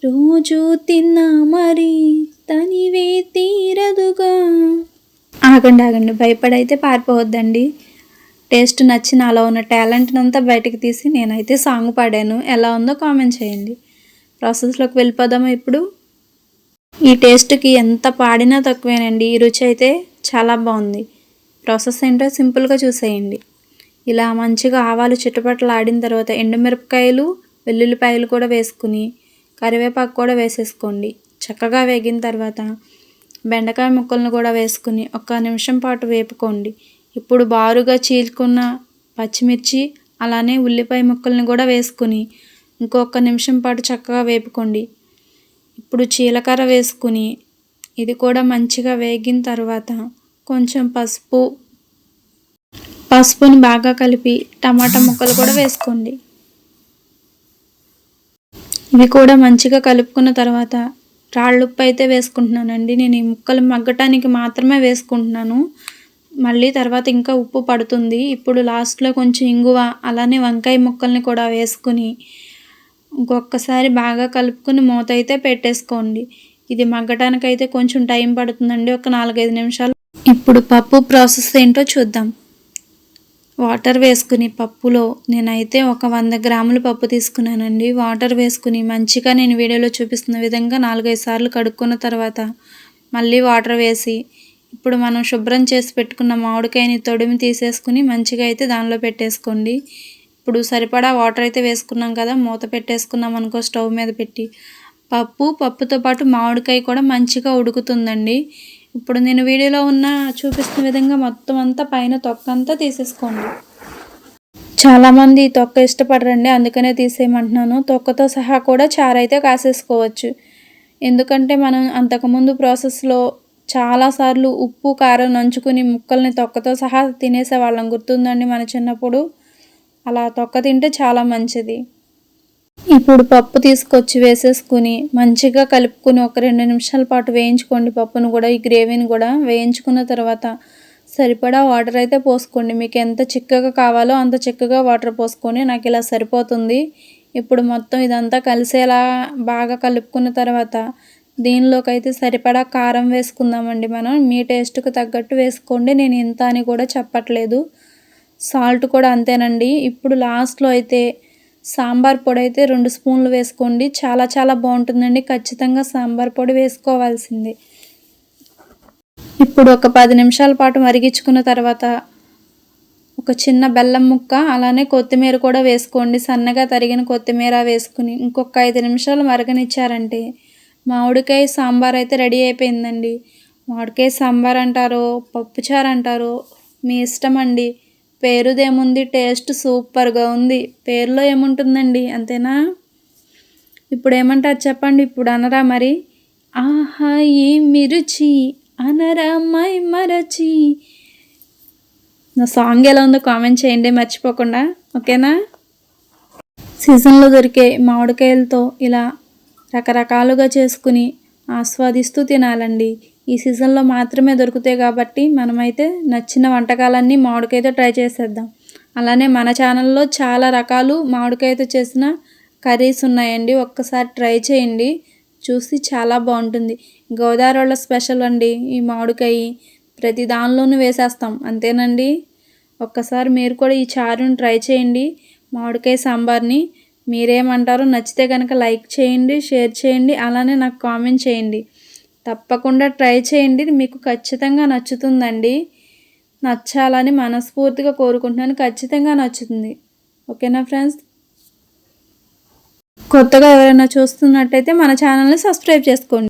రోజు తిన్నా మరి తనివే తీరదుగా. ఆగండి భయపడైతే పారిపోవద్దండి. టేస్ట్ నచ్చి నాలో ఉన్న టాలెంట్ని అంతా బయటకు తీసి నేనైతే సాంగ్ పాడాను. ఎలా ఉందో కామెంట్ చేయండి. ప్రాసెస్లోకి వెళ్ళిపోదామా ఇప్పుడు. ఈ టేస్ట్కి ఎంత పాడినా తక్కువేనండి. ఈ రుచి అయితే చాలా బాగుంది. ప్రాసెస్ ఏంటో సింపుల్గా చూసేయండి. ఇలా మంచిగా ఆవాలు చిటపటలు ఆడిన తర్వాత ఎండుమిరపకాయలు వెల్లుల్లిపాయలు కూడా వేసుకుని కరివేపాకు కూడా వేసేసుకోండి. చక్కగా వేగిన తర్వాత బెండకాయ ముక్కలను కూడా వేసుకుని 1 నిమిషం పాటు వేపుకోండి. ఇప్పుడు బారుగా చీల్చుకున్న పచ్చిమిర్చి అలానే ఉల్లిపాయ ముక్కలను కూడా వేసుకుని ఇంకొక నిమిషం పాటు చక్కగా వేపుకోండి. ఇప్పుడు జీలకర్ర వేసుకుని ఇది కూడా మంచిగా వేగిన తర్వాత కొంచెం పసుపుని బాగా కలిపి టమాటా ముక్కలు కూడా వేసుకోండి. ఇవి కూడా మంచిగా కలుపుకున్న తర్వాత రాళ్ళుప్పు అయితే వేసుకుంటున్నానండి. నేను ఈ ముక్కలు మగ్గటానికి మాత్రమే వేసుకుంటున్నాను. మళ్ళీ తర్వాత ఇంకా ఉప్పు పడుతుంది. ఇప్పుడు లాస్ట్లో కొంచెం ఇంగువ అలానే వంకాయ ముక్కల్ని కూడా వేసుకుని ఇంకొకసారి బాగా కలుపుకుని మూత అయితే పెట్టేసుకోండి. ఇది మగ్గటానికి అయితే కొంచెం టైం పడుతుందండి, ఒక 4-5 నిమిషాలు. ఇప్పుడు పప్పు ప్రాసెస్ ఏంటో చూద్దాం. వాటర్ వేసుకుని పప్పులో నేనైతే ఒక 100 గ్రాముల పప్పు తీసుకున్నానండి. వాటర్ వేసుకుని మంచిగా నేను వీడియోలో చూపిస్తున్న విధంగా 4-5 సార్లు కడుక్కున్న తర్వాత మళ్ళీ వాటర్ వేసి ఇప్పుడు మనం శుభ్రం చేసి పెట్టుకున్న మామిడికాయని తొడిమి తీసేసుకుని మంచిగా అయితే దానిలో పెట్టేసుకోండి. ఇప్పుడు సరిపడా వాటర్ అయితే వేసుకున్నాం కదా, మూత పెట్టేసుకున్నాం అనుకో స్టవ్ మీద పెట్టి. పప్పుతో పాటు మామిడికాయ కూడా మంచిగా ఉడుకుతుందండి. ఇప్పుడు నేను వీడియోలో చూపిస్తున్న విధంగా మొత్తం అంతా పైన తొక్క అంతా తీసేసుకోండి. చాలామంది తొక్క ఇష్టపడరండి, అందుకనే తీసేయమంటున్నాను. తొక్కతో సహా కూడా చారు అయితే కాసేసుకోవచ్చు. ఎందుకంటే మనం అంతకుముందు ప్రాసెస్లో చాలాసార్లు ఉప్పు కారం నంచుకుని ముక్కల్ని తొక్కతో సహా తినేసేవాళ్ళం, గుర్తుందండి మన చిన్నప్పుడు. అలా తొక్క తింటే చాలా మంచిది. ఇప్పుడు పప్పు తీసుకొచ్చి వేసేసుకుని మంచిగా కలుపుకుని ఒక 2 నిమిషాల పాటు వేయించుకోండి. పప్పును కూడా ఈ గ్రేవీని కూడా వేయించుకున్న తర్వాత సరిపడా వాటర్ అయితే పోసుకోండి. మీకు ఎంత చిక్కగా కావాలో అంత చిక్కగా వాటర్ పోసుకొని నాకు ఇలా సరిపోతుంది. ఇప్పుడు మొత్తం ఇదంతా కలిసేలా బాగా కలుపుకున్న తర్వాత దీనిలోకి అయితే సరిపడా కారం వేసుకుందామండి. మనం మీ టేస్ట్కి తగ్గట్టు వేసుకోండి, నేను ఇంత అని కూడా చెప్పట్లేదు. సాల్ట్ కూడా అంతేనండి. ఇప్పుడు లాస్ట్లో అయితే సాంబార్ పొడి అయితే 2 స్పూన్లు వేసుకోండి. చాలా చాలా బాగుంటుందండి. ఖచ్చితంగా సాంబార్ పొడి వేసుకోవాల్సింది. ఇప్పుడు ఒక 10 నిమిషాల పాటు మరిగించుకున్న తర్వాత ఒక చిన్న బెల్లం ముక్క అలానే కొత్తిమీర కూడా వేసుకోండి. సన్నగా తరిగిన కొత్తిమీర వేసుకుని ఇంకొక 5 నిమిషాలు మరగనిచ్చారంటే మామిడికాయ సాంబార్ అయితే రెడీ అయిపోయిందండి. మామిడికాయ సాంబార్ అంటారో పప్పుచారు అంటారో మీ ఇష్టం అండి. పేరుదేముంది, టేస్ట్ సూపర్గా ఉంది. పేరులో ఏముంటుందండి, అంతేనా? ఇప్పుడు ఏమంటారు చెప్పండి, ఇప్పుడు అనరా మరి? ఆహా ఏమి రుచి అనరా మై మరచి. నా సాంగ్ ఎలా ఉందో కామెంట్ చేయండి మర్చిపోకుండా, ఓకేనా? సీజన్లో దొరికే మామిడికాయలతో ఇలా రకరకాలుగా చేసుకుని ఆస్వాదిస్తూ తినాలండి. ఈ సీజన్లో మాత్రమే దొరుకుతాయి కాబట్టి మనమైతే నచ్చిన వంటకాలన్నీ మామిడికాయతో ట్రై చేసేద్దాం. అలానే మన ఛానల్లో చాలా రకాలు మామిడికాయతో చేసిన కర్రీస్ ఉన్నాయండి, ఒక్కసారి ట్రై చేయండి, చూసి చాలా బాగుంటుంది. గోదావరి వాళ్ళ స్పెషల్ అండి ఈ మామిడికాయ, ప్రతి దానిలోనూ వేసేస్తాం, అంతేనండి. ఒక్కసారి మీరు కూడా ఈ చారుని ట్రై చేయండి, మామిడికాయ సాంబార్ని. మీరేమంటారో, నచ్చితే కనుక లైక్ చేయండి, షేర్ చేయండి, అలానే నాకు కామెంట్ చేయండి. తప్పకుండా ట్రై చేయండి, మీకు ఖచ్చితంగా నచ్చుతుందండి. నచ్చాలని మనస్ఫూర్తిగా కోరుకుంటున్నాను. ఖచ్చితంగా నచ్చుతుంది, ఓకేనా ఫ్రెండ్స్? కొత్తగా ఎవరైనా చూస్తున్నట్టయితే మన ఛానల్ని సబ్స్క్రైబ్ చేసుకోండి.